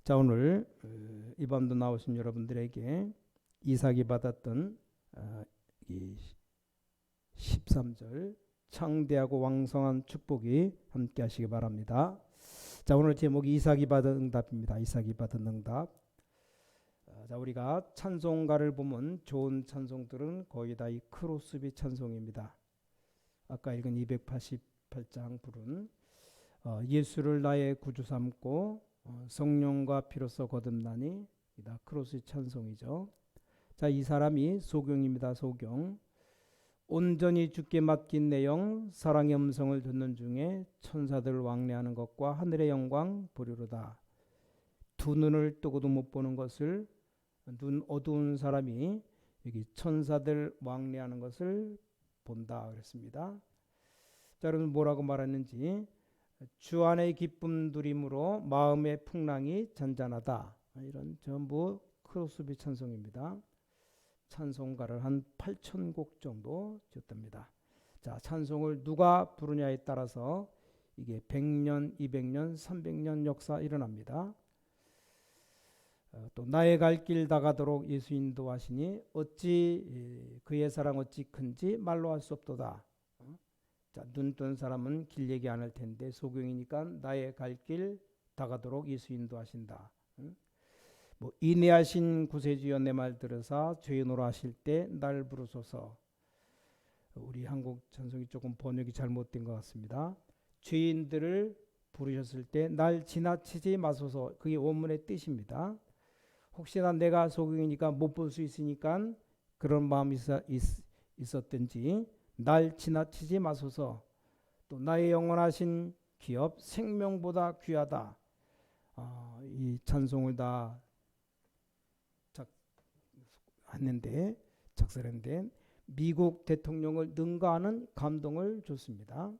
자, 오늘 이 밤도 나오신 여러분들에게 이삭이 받았던 이 13절 창대하고 왕성한 축복이 함께 하시기 바랍니다. 자, 오늘 제목이 이삭이 받은 응답입니다. 이삭이 받은 응답. 자, 우리가 찬송가를 보면 좋은 찬송들은 거의 다 이 크로스비 찬송입니다. 아까 읽은 288장 부른 예수를 나의 구주 삼고 성령과 피로써 거듭나니 다 크로스 찬송이죠. 자, 이 사람이 소경입니다. 소경. 온전히 주께 맡긴 내용 사랑의 음성을 듣는 중에 천사들 왕래하는 것과 하늘의 영광 보리로다. 두 눈을 뜨고도 못 보는 것을 눈 어두운 사람이 여기 천사들 왕래하는 것을 본다 그랬습니다. 자, 여러분 뭐라고 말했는지 주 안의 기쁨 누림으로 마음의 풍랑이 잔잔하다. 이런 전부 크로스비 찬송입니다. 찬송가를 한 8,000곡 정도 지었답니다. 자, 찬송을 누가 부르냐에 따라서 이게 100년, 200년, 300년 역사 일어납니다. 또 나의 갈 길 다가도록 예수 인도하시니 어찌 그의 사랑 어찌 큰지 말로 할 수 없도다. 자, 눈 뜬 사람은 길 얘기 안 할 텐데 소경이니까 나의 갈 길 다가도록 예수 인도하신다. 뭐 인내하신 구세주여 내 말 들으사 죄인으로 하실 때 날 부르소서. 우리 한국 찬송이 조금 번역이 잘못된 것 같습니다. 죄인들을 부르셨을 때 날 지나치지 마소서. 그게 원문의 뜻입니다. 혹시나 내가 소경이니까 못 볼 수 있으니까 그런 마음이 있었든지 날 지나치지 마소서. 또 나의 영원하신 기업 생명보다 귀하다. 이 찬송을 다 작사했는데 미국 대통령을 능가하는 감동을 줬습니다.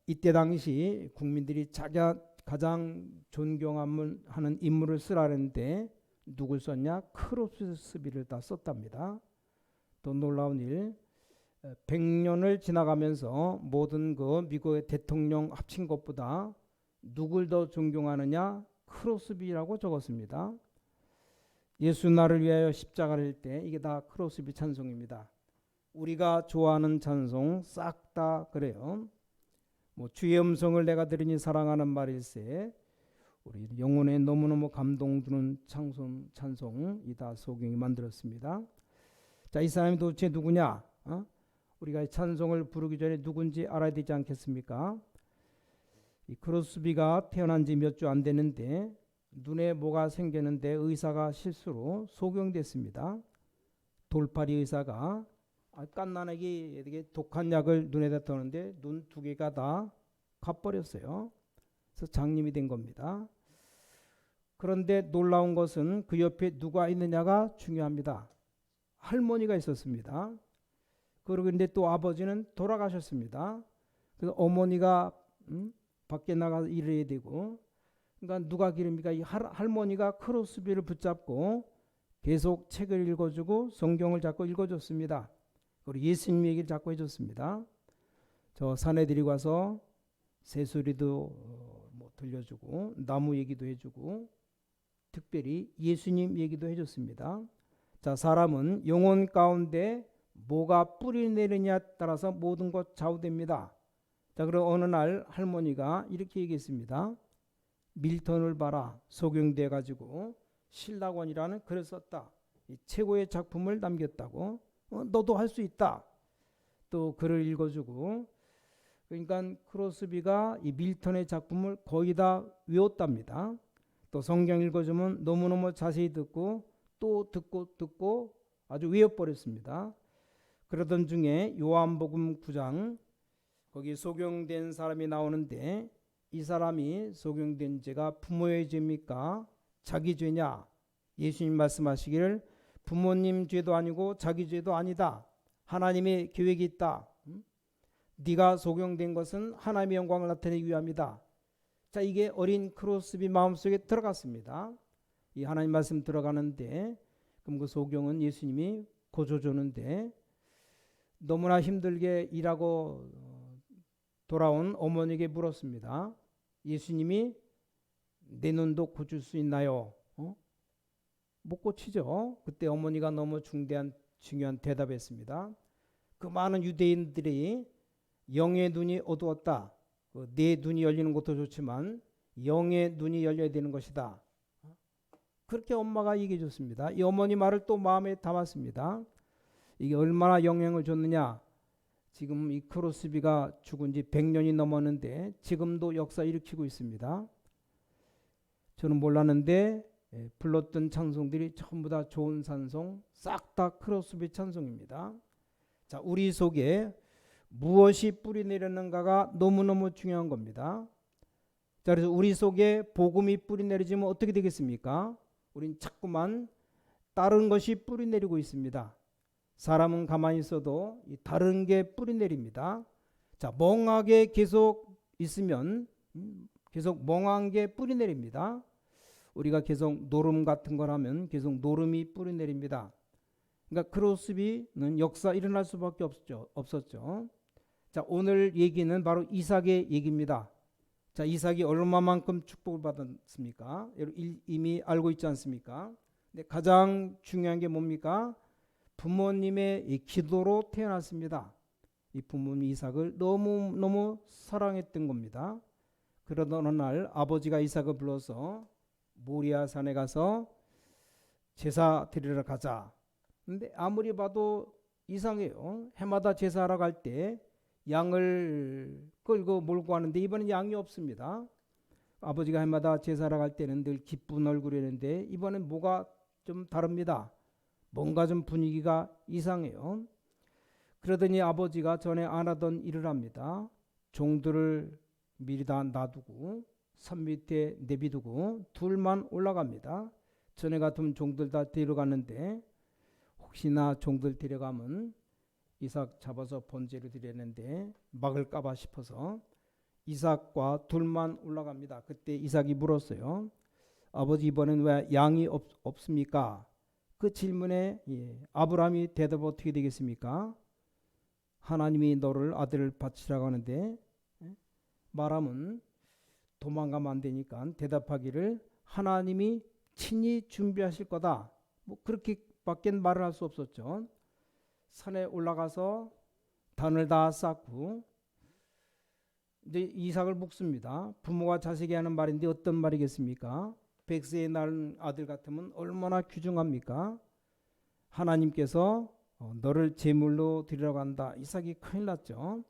이때 당시 국민들이 가장 존경하는 인물을 쓰라는데 누굴 썼냐? 크로스비를 다 썼답니다. 또 놀라운 일, 100년을 지나가면서 모든 그 미국의 대통령 합친 것보다 누굴 더 존경하느냐? 크로스비라고 적었습니다. 예수 나를 위하여 십자가를 때 이게 다 크로스비 찬송입니다. 우리가 좋아하는 찬송 싹 다 그래요. 뭐 주의 음성을 내가 들으니 사랑하는 말일세, 우리 영혼에 너무너무 감동 주는 찬송이 다 소경이 만들었습니다. 자, 이 사람이 도대체 누구냐? 우리가 찬송을 부르기 전에 누군지 알아야 되지 않겠습니까? 이 크로스비가 태어난 지 몇 주 안 됐는데 눈에 뭐가 생겼는데 의사가 실수로 소경됐습니다. 돌팔이 의사가 깐난하게 독한 약을 눈에다 떠는데 눈 두 개가 다 가버렸어요. 그래서 장님이 된 겁니다. 그런데 놀라운 것은 그 옆에 누가 있느냐가 중요합니다. 할머니가 있었습니다. 그런데 또 아버지는 돌아가셨습니다. 그래서 어머니가 밖에 나가서 일해야 되고, 그러니까 누가 기릅니까? 이 할머니가 크로스비를 붙잡고 계속 책을 읽어주고 성경을 자꾸 읽어줬습니다. 그리고 예수님 얘기를 자꾸 해줬습니다. 저 산에 데리고 가서 새소리도 들려주고 나무 얘기도 해주고 특별히 예수님 얘기도 해줬습니다. 자, 사람은 영혼 가운데 뭐가 뿌리 내리냐에 따라서 모든 것 좌우됩니다. 자, 그럼 어느 날 할머니가 이렇게 얘기했습니다. 밀턴을 봐라. 소경돼 가지고 신라권이라는 글을 썼다. 이 최고의 작품을 남겼다고. 너도 할 수 있다. 또 글을 읽어주고. 그러니까 크로스비가 이 밀턴의 작품을 거의 다 외웠답니다. 또 성경 읽어주면 너무너무 자세히 듣고 또 듣고 아주 외워버렸습니다. 그러던 중에 요한복음 9장 거기 소경된 사람이 나오는데 이 사람이 소경된 죄가 부모의 죄입니까? 자기 죄냐? 예수님 말씀하시기를 부모님 죄도 아니고 자기 죄도 아니다. 하나님의 계획이 있다. 네가 소경된 것은 하나님의 영광을 나타내기 위함이다. 자, 이게 어린 크로스비 마음속에 들어갔습니다. 이 하나님 말씀 들어가는데 그럼 그 소경은 예수님이 고쳐주는데 너무나 힘들게 일하고 돌아온 어머니에게 물었습니다. 예수님이 내 눈도 고칠 수 있나요? 못 고치죠. 그때 어머니가 너무 중요한 대답했습니다. 그 많은 유대인들이 영의 눈이 어두웠다. 내 눈이 열리는 것도 좋지만 영의 눈이 열려야 되는 것이다. 그렇게 엄마가 얘기해 줬습니다. 이 어머니 말을 또 마음에 담았습니다. 이게 얼마나 영향을 줬느냐. 지금 이 크로스비가 죽은 지 100년이 넘었는데 지금도 역사 일으키고 있습니다. 저는 몰랐는데 불렀던 찬송들이 전부 다 좋은 찬송, 싹 다 크로스비 찬송입니다. 자, 우리 속에 무엇이 뿌리 내렸는가가 너무너무 중요한 겁니다. 자, 그래서 우리 속에 복음이 뿌리 내리지면 어떻게 되겠습니까? 우린 자꾸만 다른 것이 뿌리 내리고 있습니다. 사람은 가만히 있어도 다른 게 뿌리 내립니다. 자, 멍하게 계속 있으면 계속 멍한 게 뿌리 내립니다. 우리가 계속 노름 같은 걸 하면 계속 노름이 뿌리 내립니다. 그러니까 크로스비는 역사 일어날 수밖에 없었죠. 자, 오늘 얘기는 바로 이삭의 얘기입니다. 자, 이삭이 얼마만큼 축복을 받았습니까? 이미 알고 있지 않습니까? 근데 가장 중요한 게 뭡니까? 부모님의 이 기도로 태어났습니다. 이 부모님 이삭을 너무 사랑했던 겁니다. 그러던 어느 날 아버지가 이삭을 불러서 모리아 산에 가서 제사 드리러 가자. 근데 아무리 봐도 이상해요. 해마다 제사하러 갈 때 양을 끌고 몰고 가는데 이번엔 양이 없습니다. 아버지가 해마다 제사하러 갈 때는 늘 기쁜 얼굴이었는데 이번엔 뭐가 좀 다릅니다. 뭔가 좀 분위기가 이상해요. 그러더니 아버지가 전에 안 하던 일을 합니다. 종들을 미리 다 놔두고 산 밑에 내비두고 둘만 올라갑니다. 전에 같으면 종들 다 데려갔는데 혹시나 종들 데려가면 이삭 잡아서 번제를 드렸는데 막을까봐 싶어서 이삭과 둘만 올라갑니다. 그때 이삭이 물었어요. 아버지 이번엔 왜 양이 없습니까? 그 질문에 아브라함이 대답 어떻게 되겠습니까? 하나님이 너를 아들을 바치라고 하는데 말하면 도망가면 안 되니까 대답하기를 하나님이 친히 준비하실 거다. 뭐 그렇게밖에 말을 할 수 없었죠. 산에 올라가서 단을 다 쌓고 이제 이삭을 묶습니다. 부모가 자식이 하는 말인데 어떤 말이겠습니까? 100세에 낳은 아들 같으면 얼마나 귀중합니까? 하나님께서 너를 제물로 드리라고 한다. 이삭이 큰일 났죠.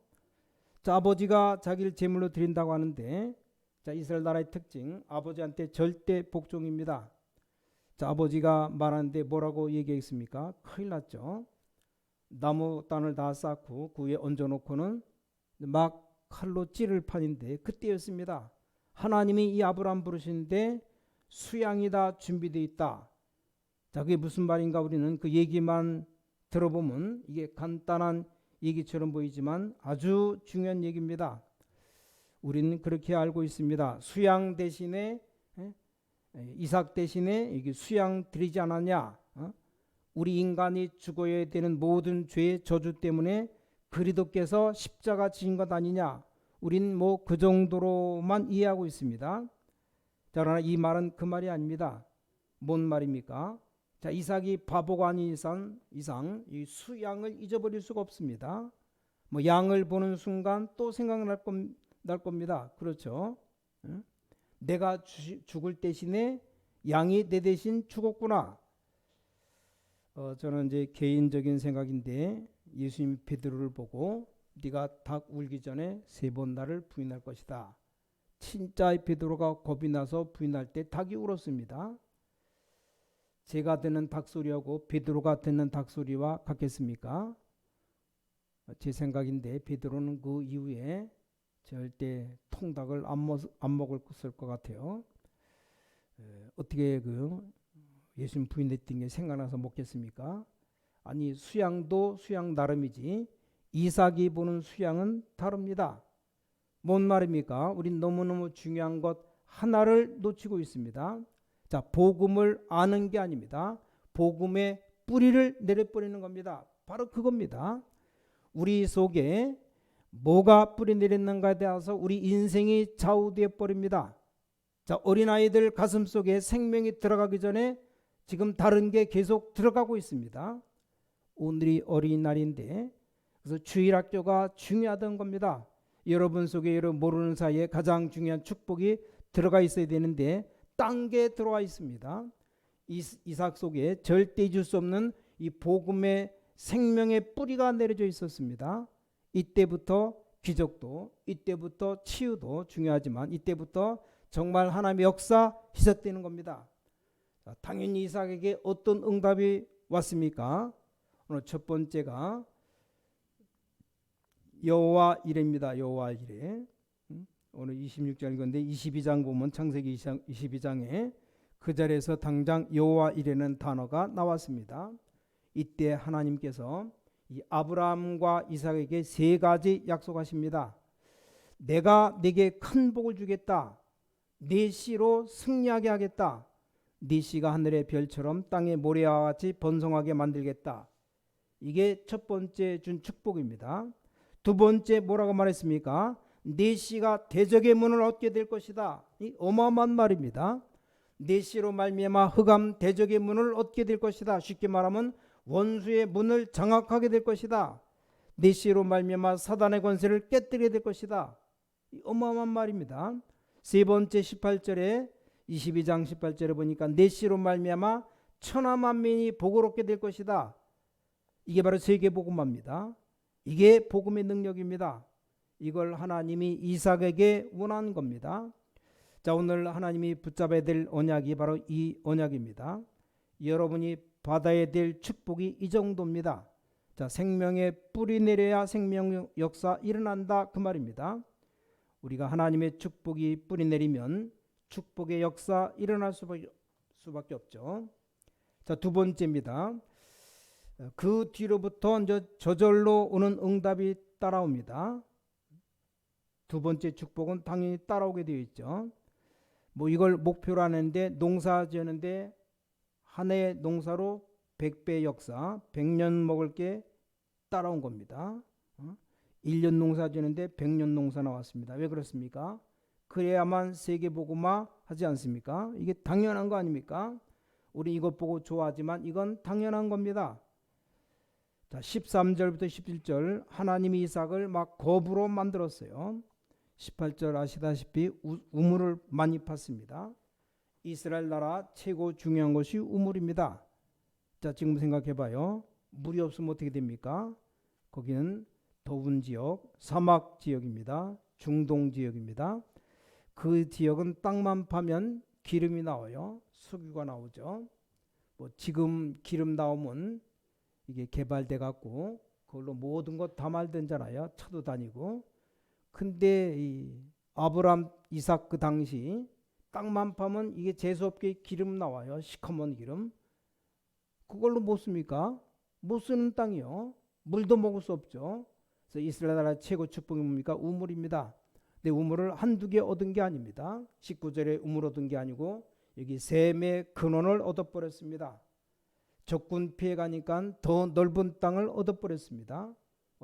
자, 아버지가 자기를 제물로 드린다고 하는데 자, 이스라엘 나라의 특징 아버지한테 절대 복종입니다. 자, 아버지가 말하는데 뭐라고 얘기했습니까? 큰일 났죠. 나무 단을 다 쌓고 그 위에 얹어놓고는 막 칼로 찌를 판인데 그때였습니다. 하나님이 이 아브라함 부르시는데 수양이 다 준비되어 있다. 자, 그게 무슨 말인가? 우리는 그 얘기만 들어보면 이게 간단한 얘기처럼 보이지만 아주 중요한 얘기입니다. 우리는 그렇게 알고 있습니다. 수양 대신에 이삭 대신에 이게 수양 드리지 않았냐? 우리 인간이 죽어야 되는 모든 죄의 저주 때문에 그리스도께서 십자가 지신 것 아니냐? 우린 뭐 그 정도로만 이해하고 있습니다. 자, 그러나 이 말은 그 말이 아닙니다. 뭔 말입니까? 자, 이삭이 바보가 아닌 이상 이 수양을 잊어버릴 수가 없습니다. 뭐 양을 보는 순간 또 생각날 겁니다. 그렇죠? 내가 죽을 대신에 양이 내 대신 죽었구나. 저는 이제 개인적인 생각인데 예수님이 베드로를 보고 네가 닭 울기 전에 3번 나를 부인할 것이다. 진짜 베드로가 겁이 나서 부인할 때 닭이 울었습니다. 제가 듣는 닭소리하고 베드로가 듣는 닭소리와 같겠습니까? 제 생각인데 베드로는 그 이후에 절대 통닭을 안 먹을 것 같아요. 어떻게 그 예수님 부인했던 게 생각나서 먹겠습니까? 아니, 수양도 수양 나름이지 이삭이 보는 수양은 다릅니다. 뭔 말입니까? 우린 너무너무 중요한 것 하나를 놓치고 있습니다. 자, 복음을 아는 게 아닙니다. 복음의 뿌리를 내려버리는 겁니다. 바로 그겁니다. 우리 속에 뭐가 뿌리 내렸는가에 대해서 우리 인생이 좌우되어 버립니다. 자, 어린아이들 가슴속에 생명이 들어가기 전에 지금 다른 게 계속 들어가고 있습니다. 오늘이 어린날인데 그래서 주일학교가 중요하던 겁니다. 여러분 속에 여러분 모르는 사이에 가장 중요한 축복이 들어가 있어야 되는데 딴 게 들어와 있습니다. 이삭 속에 절대 잊을 수 없는 이 복음의 생명의 뿌리가 내려져 있었습니다. 이때부터 기적도, 이때부터 치유도 중요하지만 이때부터 정말 하나님의 역사 시작되는 겁니다. 자, 당연히 이삭에게 어떤 응답이 왔습니까? 오늘 첫 번째가 여호와 이레입니다. 여호와 이레. 오늘 26장 읽었는데 22장 보면 창세기 22장에 그 자리에서 당장 여호와 이레는 단어가 나왔습니다. 이때 하나님께서 이 아브라함과 이삭에게 세 가지 약속하십니다. 내가 네게 큰 복을 주겠다. 네 씨로 승리하게 하겠다. 네 씨가 하늘의 별처럼 땅의 모래와 같이 번성하게 만들겠다. 이게 첫 번째 준 축복입니다. 두 번째 뭐라고 말했습니까? 네 씨가 대적의 문을 얻게 될 것이다. 이 어마어마한 말입니다. 네 씨로 말미암아 흑암 대적의 문을 얻게 될 것이다. 쉽게 말하면 원수의 문을 장악하게 될 것이다. 네 씨로 말미암아 사단의 권세를 깨뜨리게 될 것이다. 이 어마어마한 말입니다. 세 번째 18절에 22장 18절에 보니까 네 씨로 말미암아 천하 만민이 복을 얻게 될 것이다. 이게 바로 세계복음화입니다. 이게 복음의 능력입니다. 이걸 하나님이 이삭에게 원한 겁니다. 자, 오늘 하나님이 붙잡아야 될 언약이 바로 이 언약입니다. 여러분이 받아야 될 축복이 이 정도입니다. 자, 생명의 뿌리 내려야 생명 역사 일어난다 그 말입니다. 우리가 하나님의 축복이 뿌리 내리면 축복의 역사 일어날 수밖에 없죠. 자, 두 번째입니다. 그 뒤로부터 이제 저절로 오는 응답이 따라옵니다. 두 번째 축복은 당연히 따라오게 되어 있죠. 뭐 이걸 목표로 하는데 농사 지었는데 한 해 농사로 100배 역사, 100년 먹을 게 따라온 겁니다. 1년 농사 지었는데 100년 농사 나왔습니다. 왜 그렇습니까? 그래야만 세계복음화 하지 않습니까? 이게 당연한 거 아닙니까? 우리 이것 보고 좋아하지만 이건 당연한 겁니다. 자, 13절부터 17절 하나님이 이삭을 막 거부로 만들었어요. 18절 아시다시피 우물을 많이 팠습니다. 이스라엘 나라 최고 중요한 것이 우물입니다. 자, 지금 생각해봐요. 물이 없으면 어떻게 됩니까? 거기는 더운 지역, 사막 지역입니다. 중동 지역입니다. 그 지역은 땅만 파면 기름이 나와요. 석유가 나오죠. 뭐 지금 기름 나오면 이게 개발돼 갖고 그걸로 모든 것 다 말되잖아요. 차도 다니고. 근데 이 아브람, 이삭 그 당시 땅만 파면 이게 재수없게 기름 나와요. 시커먼 기름. 그걸로 못 씁니까? 못 쓰는 땅이요. 물도 먹을 수 없죠. 그래서 이스라엘 나라 최고 축복이 뭡니까? 우물입니다. 근데 우물을 한두 개 얻은 게 아닙니다. 19절에 우물 얻은 게 아니고 여기 샘의 근원을 얻어버렸습니다. 적군 피해가니까 더 넓은 땅을 얻어버렸습니다.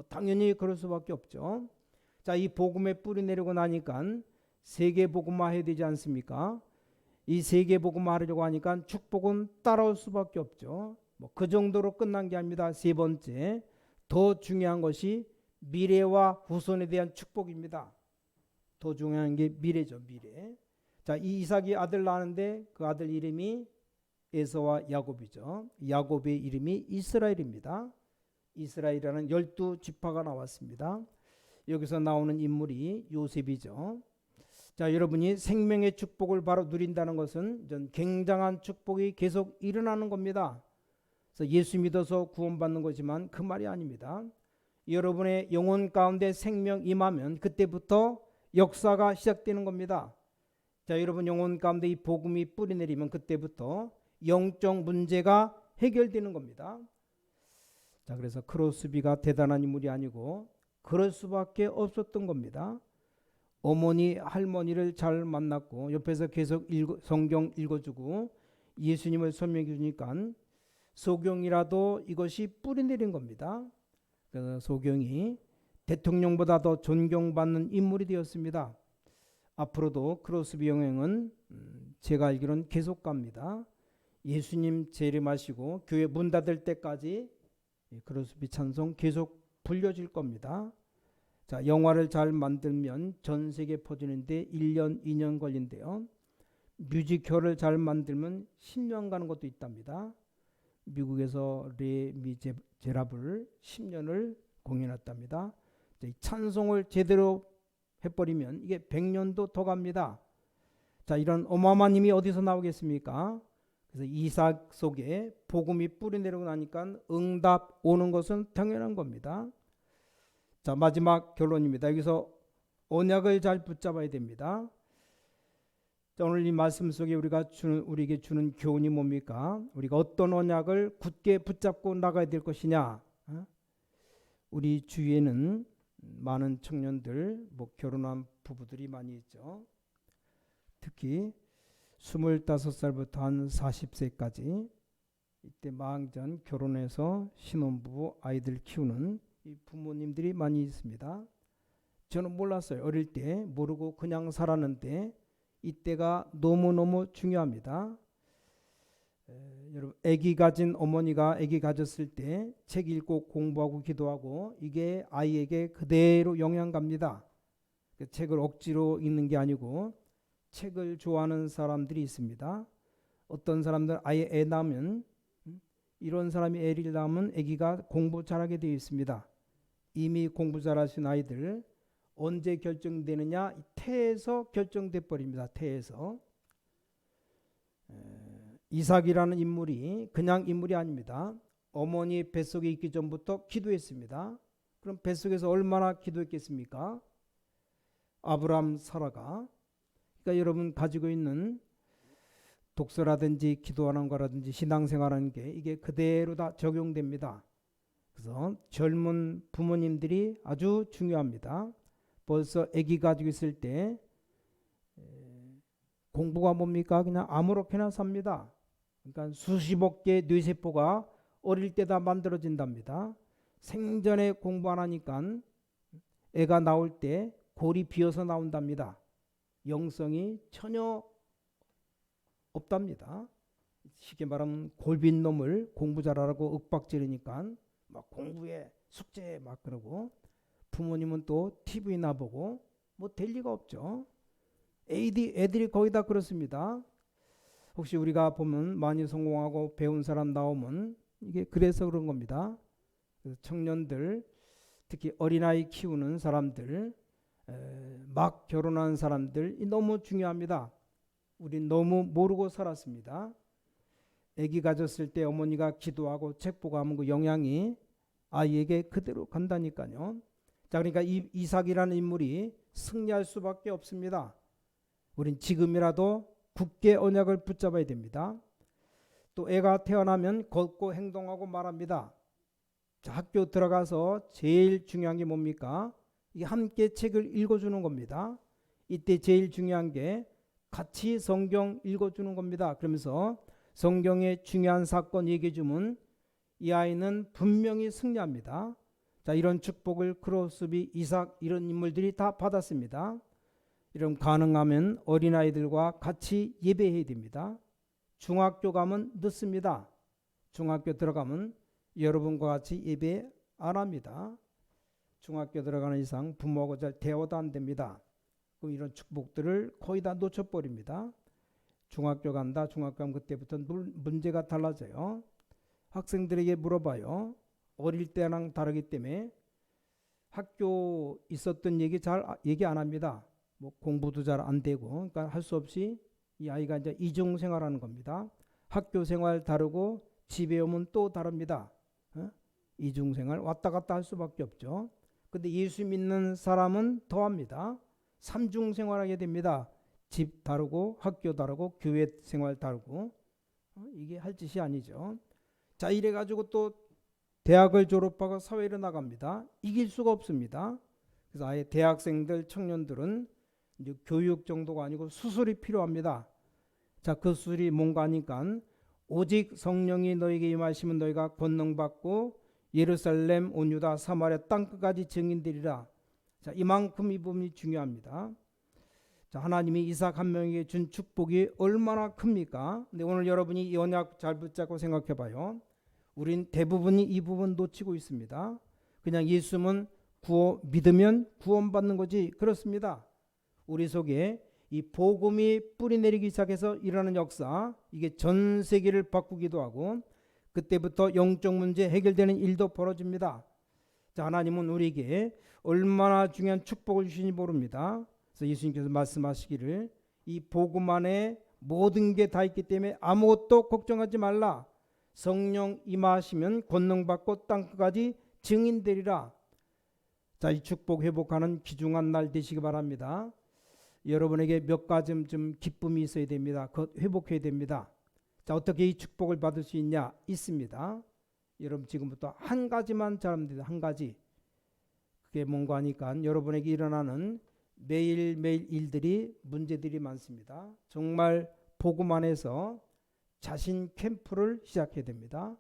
당연히 그럴 수밖에 없죠. 자, 이 복음에 뿌리 내리고 나니까 세계 복음화 해야 되지 않습니까? 이 세계 복음화 하려고 하니까 축복은 따라올 수밖에 없죠. 뭐 그 정도로 끝난 게 아닙니다. 세 번째, 더 중요한 것이 미래와 후손에 대한 축복입니다. 더 중요한 게 미래죠, 미래. 자, 이 이삭이 아들 낳았는데 그 아들 이름이 에서와 야곱이죠. 야곱의 이름이 이스라엘입니다. 이스라엘이라는 12지파가 나왔습니다. 여기서 나오는 인물이 요셉이죠. 자, 여러분이 생명의 축복을 바로 누린다는 것은 굉장한 축복이 계속 일어나는 겁니다. 그래서 예수 믿어서 구원받는 거지만 그 말이 아닙니다. 여러분의 영혼 가운데 생명 임하면 그때부터 역사가 시작되는 겁니다. 자, 여러분 영혼 가운데 이 복음이 뿌리 내리면 그때부터 영적 문제가 해결되는 겁니다. 자, 그래서 크로스비가 대단한 인물이 아니고 그럴 수밖에 없었던 겁니다. 어머니 할머니를 잘 만났고 옆에서 계속 성경 읽어주고 예수님을 설명해 주니까 소경이라도 이것이 뿌리 내린 겁니다. 그래서 소경이 대통령보다 더 존경받는 인물이 되었습니다. 앞으로도 크로스비 여행은 제가 알기로는 계속 갑니다. 예수님 재림하시고 교회 문 닫을 때까지 크로스비 찬송 계속 불려질 겁니다. 자, 영화를 잘 만들면 전 세계 퍼지는데 1년, 2년 걸린대요. 뮤지컬을 잘 만들면 10년 가는 것도 있답니다. 미국에서 레 미제라블 10년을 공연했답니다. 이 찬송을 제대로 해버리면 이게 100년도 더 갑니다. 자, 이런 어마어마한 힘이 어디서 나오겠습니까? 그래서 이삭 속에 복음이 뿌리내리고 나니까 응답 오는 것은 당연한 겁니다. 자, 마지막 결론입니다. 여기서 언약을 잘 붙잡아야 됩니다. 자, 오늘 이 말씀 속에 우리에게 주는 교훈이 뭡니까? 우리가 어떤 언약을 굳게 붙잡고 나가야 될 것이냐? 우리 주위에는 많은 청년들, 결혼한 부부들이 많이 있죠. 특히 25살부터 한 40세까지 이때 망전 결혼해서 신혼부부 아이들 키우는 이 부모님들이 많이 있습니다. 저는 몰랐어요. 어릴 때 모르고 그냥 살았는데 이때가 너무너무 중요합니다. 여러분, 아기 가진 어머니가 아기 가졌을 때 책 읽고 공부하고 기도하고 이게 아이에게 그대로 영향 갑니다. 그 책을 억지로 읽는 게 아니고 책을 좋아하는 사람들이 있습니다. 어떤 사람들 아예 애 낳으면 이런 사람이 애를 낳으면 아기가 공부 잘하게 되어 있습니다. 이미 공부 잘하신 아이들 언제 결정되느냐? 태에서 결정돼 버립니다. 태에서. 이삭이라는 인물이 그냥 인물이 아닙니다. 어머니 뱃속에 있기 전부터 기도했습니다. 그럼 뱃속에서 얼마나 기도했겠습니까? 아브라함, 사라가. 그러니까 여러분 가지고 있는 독서라든지 기도하는 거라든지 신앙생활하는 게 이게 그대로 다 적용됩니다. 그래서 젊은 부모님들이 아주 중요합니다. 벌써 아기 가지고 있을 때 공부가 뭡니까? 그냥 아무렇게나 삽니다. 그러니까 수십억 개의 뇌세포가 어릴 때 다 만들어진답니다. 생전에 공부 안 하니까 애가 나올 때 골이 비어서 나온답니다. 영성이 전혀 없답니다. 쉽게 말하면 골빈 놈을 공부 잘하라고 윽박지르니까 막 공부해 숙제해 막 그러고 부모님은 또 TV 나보고 될 리가 없죠. 애들이 거의 다 그렇습니다. 혹시 우리가 보면 많이 성공하고 배운 사람 나오면 이게 그래서 그런 겁니다. 그래서 청년들 특히 어린아이 키우는 사람들 막 결혼한 사람들 너무 중요합니다. 우린 너무 모르고 살았습니다. 아기 가졌을 때 어머니가 기도하고 책 보고 하면 그 영향이 아이에게 그대로 간다니까요. 자, 그러니까 이삭이라는 인물이 승리할 수밖에 없습니다. 우린 지금이라도 굳게 언약을 붙잡아야 됩니다. 또 애가 태어나면 걷고 행동하고 말합니다. 자, 학교 들어가서 제일 중요한 게 뭡니까? 이게 함께 책을 읽어주는 겁니다. 이때 제일 중요한 게 같이 성경 읽어주는 겁니다. 그러면서 성경의 중요한 사건 얘기해주면 이 아이는 분명히 승리합니다. 자, 이런 축복을 크로스비, 이삭 이런 인물들이 다 받았습니다. 이런 가능하면 어린아이들과 같이 예배해야 됩니다. 중학교 가면 늦습니다. 중학교 들어가면 여러분과 같이 예배 안 합니다. 중학교 들어가는 이상 부모하고 잘 대화도 안 됩니다. 그럼 이런 축복들을 거의 다 놓쳐버립니다. 중학교 간다. 중학교 가면 그때부터 문제가 달라져요. 학생들에게 물어봐요. 어릴 때랑 다르기 때문에 학교 있었던 얘기 잘 얘기 안 합니다. 공부도 잘 안 되고, 그러니까 할 수 없이 이 아이가 이제 이중 생활하는 겁니다. 학교 생활 다르고 집에 오면 또 다릅니다. 이중 생활 왔다 갔다 할 수밖에 없죠. 근데 예수 믿는 사람은 더합니다. 삼중 생활하게 됩니다. 집 다르고 학교 다르고 교회 생활 다르고 이게 할 짓이 아니죠. 자, 이래가지고 또 대학을 졸업하고 사회로 나갑니다. 이길 수가 없습니다. 그래서 아예 대학생들 청년들은 이제 교육 정도가 아니고 수술이 필요합니다. 자, 그 수술이 뭔가 하니까 오직 성령이 너에게 임하시면 너희가 권능받고 예루살렘 온 유다 사마리아 땅끝까지 증인되리라. 자, 이만큼 이 부분이 중요합니다. 자, 하나님이 이삭 한 명에게 준 축복이 얼마나 큽니까? 근데 오늘 여러분이 이 언약 잘 붙잡고 생각해 봐요. 우린 대부분이 이 부분 놓치고 있습니다. 그냥 예수님은 믿으면 구원받는 거지. 그렇습니다. 우리 속에 이 복음이 뿌리내리기 시작해서 일어나는 역사, 이게 전 세계를 바꾸기도 하고 그때부터 영적 문제 해결되는 일도 벌어집니다. 자, 하나님은 우리에게 얼마나 중요한 축복을 주시는지 모릅니다. 그래서 예수님께서 말씀하시기를 이 복음 안에 모든 게 다 있기 때문에 아무것도 걱정하지 말라. 성령 임하시면 권능받고 땅끝까지 증인되리라. 자, 이 축복 회복하는 귀중한 날 되시기 바랍니다. 여러분에게 몇 가지 좀 기쁨이 있어야 됩니다. 그것 회복해야 됩니다. 자, 어떻게 이 축복을 받을 수 있냐? 있습니다. 여러분 지금부터 한 가지만 잘하면 됩니다. 한 가지. 그게 뭔가 하니까 여러분에게 일어나는 매일매일 일들이 문제들이 많습니다. 정말 복음 안에서 자신 캠프를 시작해야 됩니다.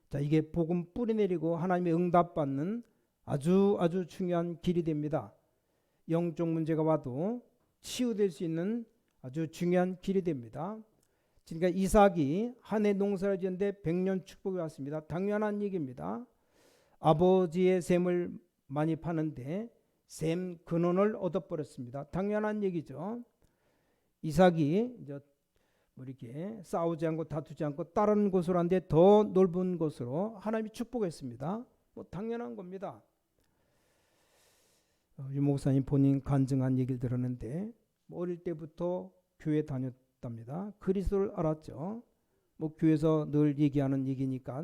자, 이게 복음 뿌리내리고 하나님의 응답받는 아주 중요한 길이 됩니다. 영적 문제가 와도 치유될 수 있는 아주 중요한 길이 됩니다. 그러니까 이삭이 한 해 농사를 지었는데 100년 축복이 왔습니다. 당연한 얘기입니다. 아버지의 셈을 많이 파는데 셈 근원을 얻어버렸습니다. 당연한 얘기죠. 이삭이 이제 뭐 이렇게 싸우지 않고 다투지 않고 다른 곳으로 한데 더 넓은 곳으로 하나님이 축복했습니다. 뭐 당연한 겁니다. 유 목사님 본인 간증한 얘기를 들었는데 어릴 때부터 교회 다녔답니다. 그리스도를 알았죠. 뭐 교회에서 늘 얘기하는 얘기니까.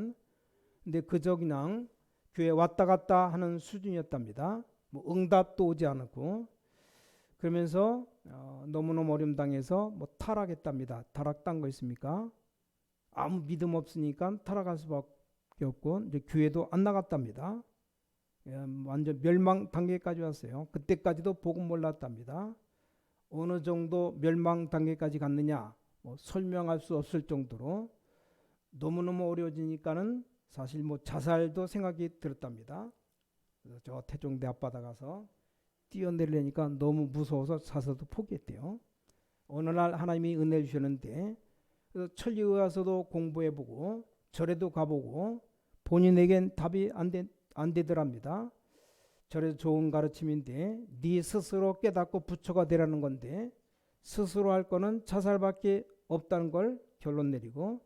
근데 그저 그냥 교회 왔다 갔다 하는 수준이었답니다. 뭐 응답도 오지 않았고 그러면서 너무너무 어려움 당해서 뭐 타락했답니다. 타락한 거 있습니까? 아무 믿음 없으니까 타락할 수밖에 없고 이제 교회도 안 나갔답니다. 완전 멸망 단계까지 왔어요. 그때까지도 복음 몰랐답니다. 어느 정도 멸망 단계까지 갔느냐 뭐 설명할 수 없을 정도로 너무너무 어려워지니까는 사실 뭐 자살도 생각이 들었답니다. 그래서 저 태종대 앞바다 가서 뛰어내리려니까 너무 무서워서 자살도 포기했대요. 어느 날 하나님이 은혜 주셨는데 그래서 천리에 가서도 공부해보고 절에도 가보고 본인에겐 답이 안 되더랍니다. 절에서 좋은 가르침인데 네 스스로 깨닫고 부처가 되라는 건데 스스로 할 거는 자살밖에 없다는 걸 결론 내리고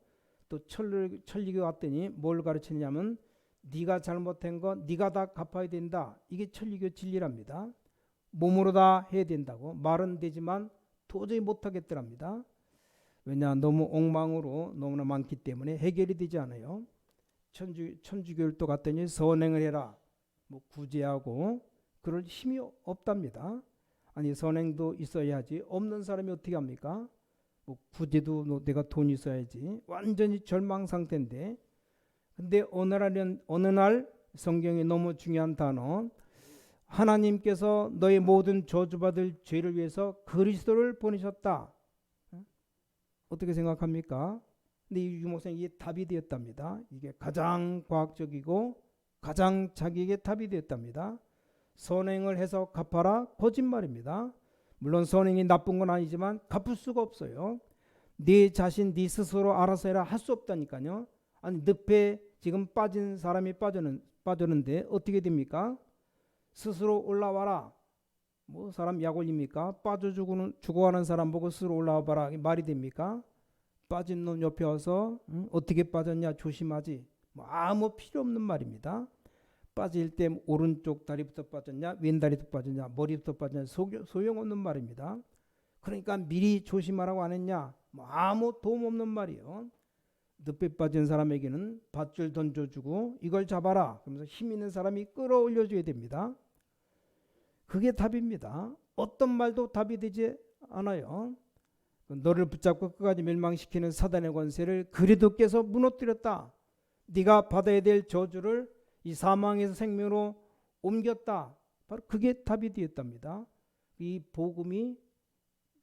또 천리교 왔더니 뭘 가르치냐면 네가 잘못한 거 네가 다 갚아야 된다. 이게 천리교 진리랍니다. 몸으로 다 해야 된다고. 말은 되지만 도저히 못하겠더랍니다. 왜냐 너무 엉망으로 너무나 많기 때문에 해결이 되지 않아요. 천주교를 또 갔더니 선행을 해라. 뭐 구제하고 그럴 힘이 없답니다. 아니 선행도 있어야지 없는 사람이 어떻게 합니까? 뭐 구제도 내가 돈이 있어야지. 완전히 절망 상태인데 근데 어느 날 성경에 너무 중요한 단어 하나님께서 너의 모든 저주받을 죄를 위해서 그리스도를 보내셨다. 어떻게 생각합니까? 근데 이 유목사님 이게 답이 되었답니다. 이게 가장 과학적이고 가장 자기에게 답이 되었답니다. 선행을 해서 갚아라 거짓말입니다. 물론 선행이 나쁜 건 아니지만 갚을 수가 없어요. 네 자신 네 스스로 알아서 해라 할 수 없다니까요. 아니 늪에 지금 빠진 사람이 빠졌는데 어떻게 됩니까? 스스로 올라와라. 뭐 사람 약 올립니까? 빠져 죽어가는 사람 보고 스스로 올라와 봐라. 말이 됩니까? 빠진 놈 옆에 와서 어떻게 빠졌냐 조심하지. 뭐 아무 필요 없는 말입니다. 빠질 때 오른쪽 다리부터 빠졌냐 왼다리부터 빠졌냐 머리부터 빠졌냐 소용없는 말입니다. 그러니까 미리 조심하라고 안 했냐 뭐 아무 도움 없는 말이에요. 늪에 빠진 사람에게는 밧줄 던져주고 이걸 잡아라 그러면서 힘 있는 사람이 끌어올려줘야 됩니다. 그게 답입니다. 어떤 말도 답이 되지 않아요. 너를 붙잡고 끝까지 멸망시키는 사단의 권세를 그리도 깨서 무너뜨렸다. 네가 받아야 될 저주를 이 사망에서 생명으로 옮겼다. 바로 그게 답이 되었답니다. 이 복음이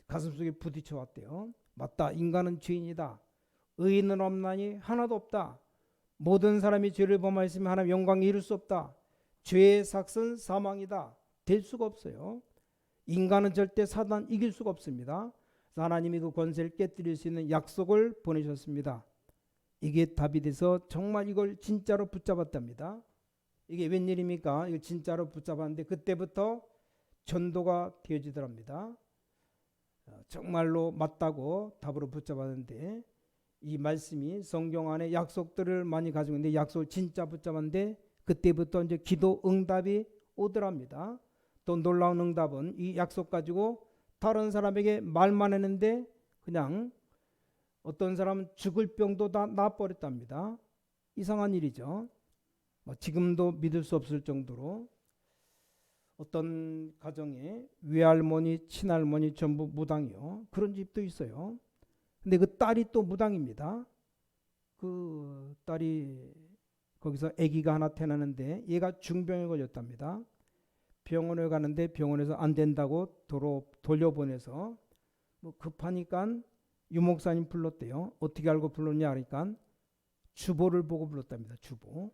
가슴속에 부딪혀 왔대요. 맞다. 인간은 죄인이다. 의인은 없나니 하나도 없다. 모든 사람이 죄를 범하였으면 하나님 영광에 이를 수 없다. 죄의 삭은 사망이다. 될 수가 없어요. 인간은 절대 사단 이길 수가 없습니다. 하나님이 그 권세를 깨뜨릴 수 있는 약속을 보내셨습니다. 이게 답이 돼서 정말 이걸 진짜로 붙잡았답니다. 이게 웬일입니까? 이거 진짜로 붙잡았는데 그때부터 전도가 되어지더랍니다. 정말로 맞다고 답으로 붙잡았는데 이 말씀이 성경 안에 약속들을 많이 가지고 있는데 약속을 진짜 붙잡았는데 그때부터 이제 기도 응답이 오더랍니다. 또 놀라운 응답은 이 약속 가지고 다른 사람에게 말만 했는데 그냥 어떤 사람은 죽을 병도 다 나아버렸답니다. 이상한 일이죠. 지금도 믿을 수 없을 정도로 어떤 가정에 외할머니, 친할머니 전부 무당이요. 그런 집도 있어요. 근데 그 딸이 또 무당입니다. 그 딸이 거기서 아기가 하나 태어나는데 얘가 중병에 걸렸답니다. 병원에 가는데 병원에서 안 된다고 도로 돌려보내서 급하니까 유목사님 불렀대요. 어떻게 알고 불렀냐 하니까 주보를 보고 불렀답니다. 주보.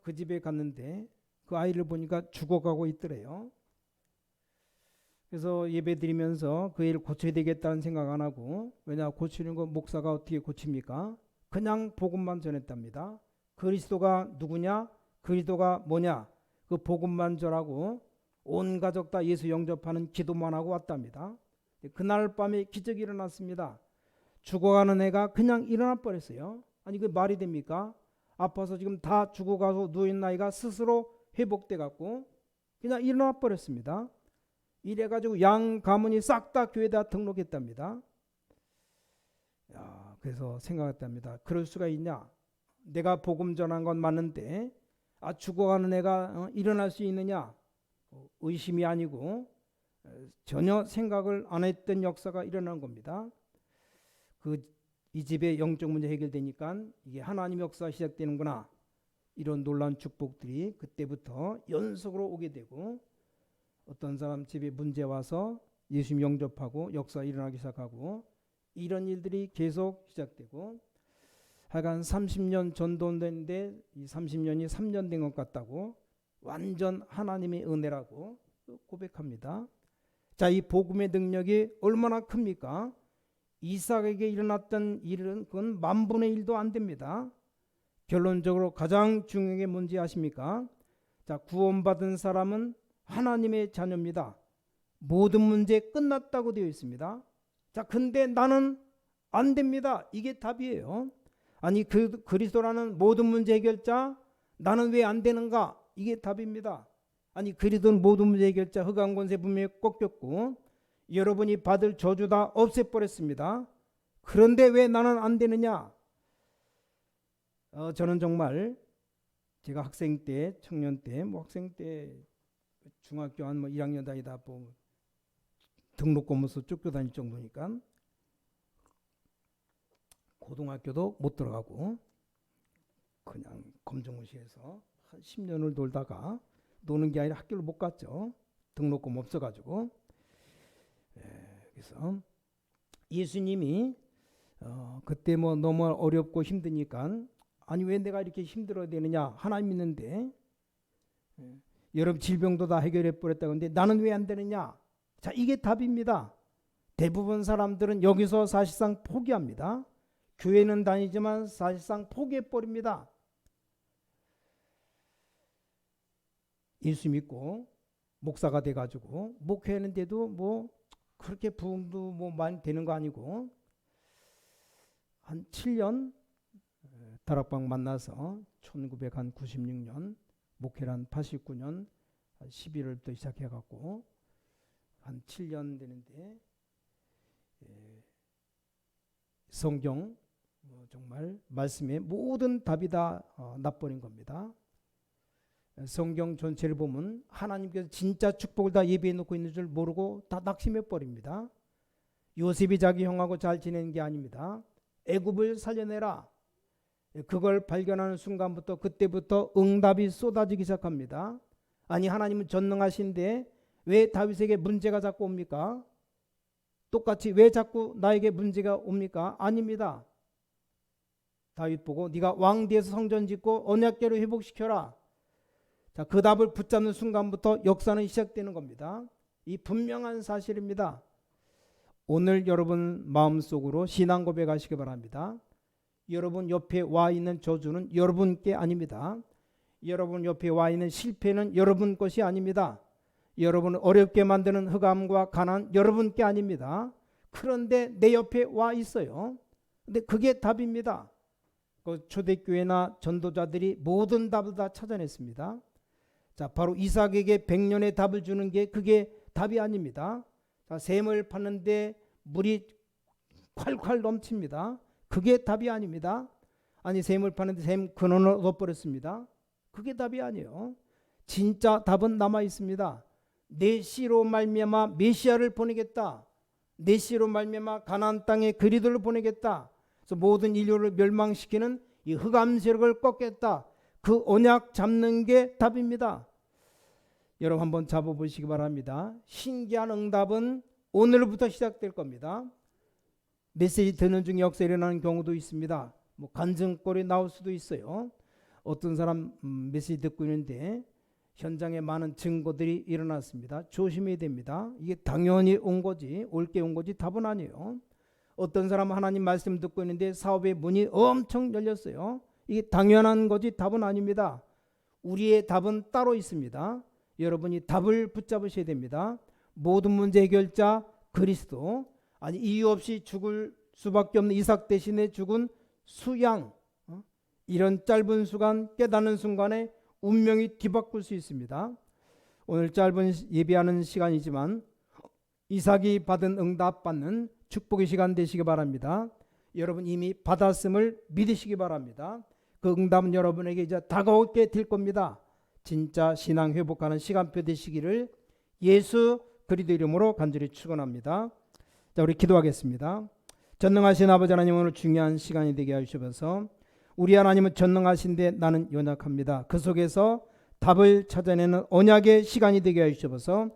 그 집에 갔는데 그 아이를 보니까 죽어가고 있더래요. 그래서 예배 드리면서 그 애를 고쳐야 되겠다는 생각 안 하고, 왜냐 고치는 거 목사가 어떻게 고칩니까? 그냥 복음만 전했답니다. 그리스도가 누구냐? 그리스도가 뭐냐? 그 복음만 전하고 온 가족 다 예수 영접하는 기도만 하고 왔답니다. 그날 밤에 기적이 일어났습니다. 죽어가는 애가 그냥 일어나 버렸어요. 아니 그 말이 됩니까? 아파서 지금 다 죽어가서 누워있는 아이가 스스로 회복돼 갖고 그냥 일어나 버렸습니다. 이래가지고 양 가문이 싹 다 교회에다 등록했답니다. 그래서 생각했답니다. 그럴 수가 있냐? 내가 복음 전한 건 맞는데 죽어가는 애가 일어날 수 있느냐? 의심이 아니고 전혀 생각을 안 했던 역사가 일어난 겁니다. 이 집의 영적 문제 해결되니까 이게 하나님 역사가 시작되는구나. 이런 놀라운 축복들이 그때부터 연속으로 오게 되고 어떤 사람 집에 문제 와서 예수님 영접하고 역사가 일어나기 시작하고 이런 일들이 계속 시작되고 하여간 30년 전도됐는데 이 30년이 3년 된 것 같다고 완전 하나님의 은혜라고 고백합니다. 자, 이 복음의 능력이 얼마나 큽니까? 이삭에게 일어났던 일은 그건 10,000분의 1도 안 됩니다. 결론적으로 가장 중요한 게 뭔지 아십니까? 자, 구원받은 사람은 하나님의 자녀입니다. 모든 문제 끝났다고 되어 있습니다. 자, 근데 나는 안 됩니다. 이게 답이에요. 아니 그리스도라는 모든 문제 해결자 나는 왜 안 되는가? 이게 답입니다. 아니 그리스도는 모든 문제 해결자 흑암 권세 분명히 꺾였고 여러분이 받을 저주 다 없애버렸습니다. 그런데 왜 나는 안 되느냐? 저는 정말 제가 학생 때, 청년 때, 학생 때 중학교 한 1학년 다니다 등록금으로서 쫓겨다닐 정도니까 고등학교도 못 들어가고 그냥 검정고시에서 한 10년을 놀다가 노는 게 아니라 학교를 못 갔죠. 등록금 없어가지고. 그래서 예수님이 그때 너무 어렵고 힘드니까 아니 왜 내가 이렇게 힘들어야 되느냐? 하나님 믿는데 여러분 질병도 다 해결해 버렸다고 하는데 나는 왜 안 되느냐? 자, 이게 답입니다. 대부분 사람들은 여기서 사실상 포기합니다. 교회는 다니지만 사실상 포기해 버립니다. 예수 믿고 목사가 돼가지고 목회하는데도 그렇게 부흥도 많이 되는 거 아니고 한 7년 다락방 만나서 1996년 목회를 한 89년 11월부터 시작해갖고 한 7년 되는데 성경 정말 말씀에 모든 답이 다 나버린 겁니다. 성경 전체를 보면 하나님께서 진짜 축복을 다 예비해 놓고 있는 줄 모르고 다 낙심해 버립니다. 요셉이 자기 형하고 잘 지내는 게 아닙니다. 애굽을 살려내라. 그걸 발견하는 순간부터 그때부터 응답이 쏟아지기 시작합니다. 아니 하나님은 전능하신데 왜 다윗에게 문제가 자꾸 옵니까? 똑같이 왜 자꾸 나에게 문제가 옵니까? 아닙니다. 다윗 보고 네가 왕대에서 성전 짓고 언약궤로 회복시켜라. 자, 그 답을 붙잡는 순간부터 역사는 시작되는 겁니다. 이 분명한 사실입니다. 오늘 여러분 마음속으로 신앙 고백하시기 바랍니다. 여러분 옆에 와 있는 저주는 여러분께 아닙니다. 여러분 옆에 와 있는 실패는 여러분 것이 아닙니다. 여러분을 어렵게 만드는 흑암과 가난 여러분께 아닙니다. 그런데 내 옆에 와 있어요. 근데 그게 답입니다. 그 초대교회나 전도자들이 모든 답을 다 찾아냈습니다. 자, 바로 이삭에게 100년의 답을 주는 게 그게 답이 아닙니다. 자, 샘을 파는데 물이 콸콸 넘칩니다. 그게 답이 아닙니다. 아니, 샘을 파는데 샘 근원을 얻어버렸습니다. 그게 답이 아니에요. 진짜 답은 남아 있습니다. 내 씨로 말미암아 메시아를 보내겠다. 내 씨로 말미암아 가나안 땅에 그리스도를 보내겠다. 그래서 모든 인류를 멸망시키는 이 흑암 세력을 꺾겠다. 그 언약 잡는 게 답입니다. 여러분 한번 잡아보시기 바랍니다. 신기한 응답은 오늘부터 시작될 겁니다. 메시지 듣는 중에 역사 일어나는 경우도 있습니다. 뭐 간증거리 나올 수도 있어요. 어떤 사람 메시지 듣고 있는데 현장에 많은 증거들이 일어났습니다. 조심해야 됩니다. 이게 당연히 온 거지, 옳게 온 거지 답은 아니에요. 어떤 사람 하나님 말씀 듣고 있는데 사업의 문이 엄청 열렸어요. 이게 당연한 거지 답은 아닙니다. 우리의 답은 따로 있습니다. 여러분이 답을 붙잡으셔야 됩니다. 모든 문제 해결자 그리스도, 아니 이유 없이 죽을 수밖에 없는 이삭 대신에 죽은 수양, 이런 짧은 순간 깨닫는 순간에 운명이 뒤바꿀 수 있습니다. 오늘 짧은 예배하는 시간이지만 이삭이 받은 응답 받는 축복의 시간 되시기 바랍니다. 여러분 이미 받았음을 믿으시기 바랍니다. 그 응답은 여러분에게 이제 다가오게 될 겁니다. 진짜 신앙 회복하는 시간표 되시기를 예수 그리스도 이름으로 간절히 축원합니다. 자, 우리 기도하겠습니다. 전능하신 아버지 하나님, 오늘 중요한 시간이 되게 하시면서 우리 하나님은 전능하신데 나는 연약합니다. 그 속에서 답을 찾아내는 언약의 시간이 되게 하시옵소서.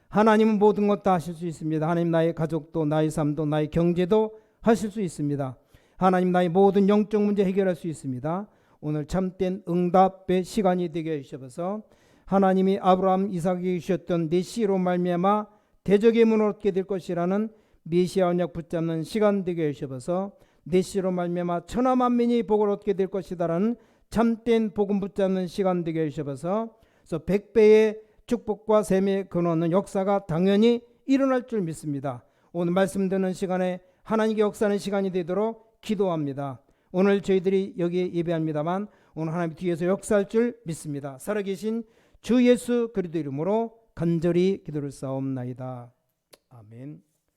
하나님은 모든 것 다 하실 수 있습니다. 하나님 나의 가족도 나의 삶도 나의 경제도 하실 수 있습니다. 하나님 나의 모든 영적 문제 해결할 수 있습니다. 오늘 참된 응답의 시간이 되게 하시옵소서. 하나님이 아브라함 이삭에게 주셨던 내 씨로 말미암아 대적의 문을 얻게 될 것이라는 메시아 언약 붙잡는 시간 되게 하시옵소서. 내 씨로 말미암아 천하 만민이 복을 얻게 될 것이다라는 참된 복음 붙잡는 시간 되게 하시옵소서. 그래서 100배의 축복과 샘의 근원은 역사가 당연히 일어날 줄 믿습니다. 오늘 말씀 듣는 시간에 하나님께 역사하는 시간이 되도록 기도합니다. 오늘 저희들이 여기에 예배합니다만 오늘 하나님 뒤에서 역사할 줄 믿습니다. 살아계신 주 예수 그리스도 이름으로 간절히 기도를 싸움나이다. 아멘.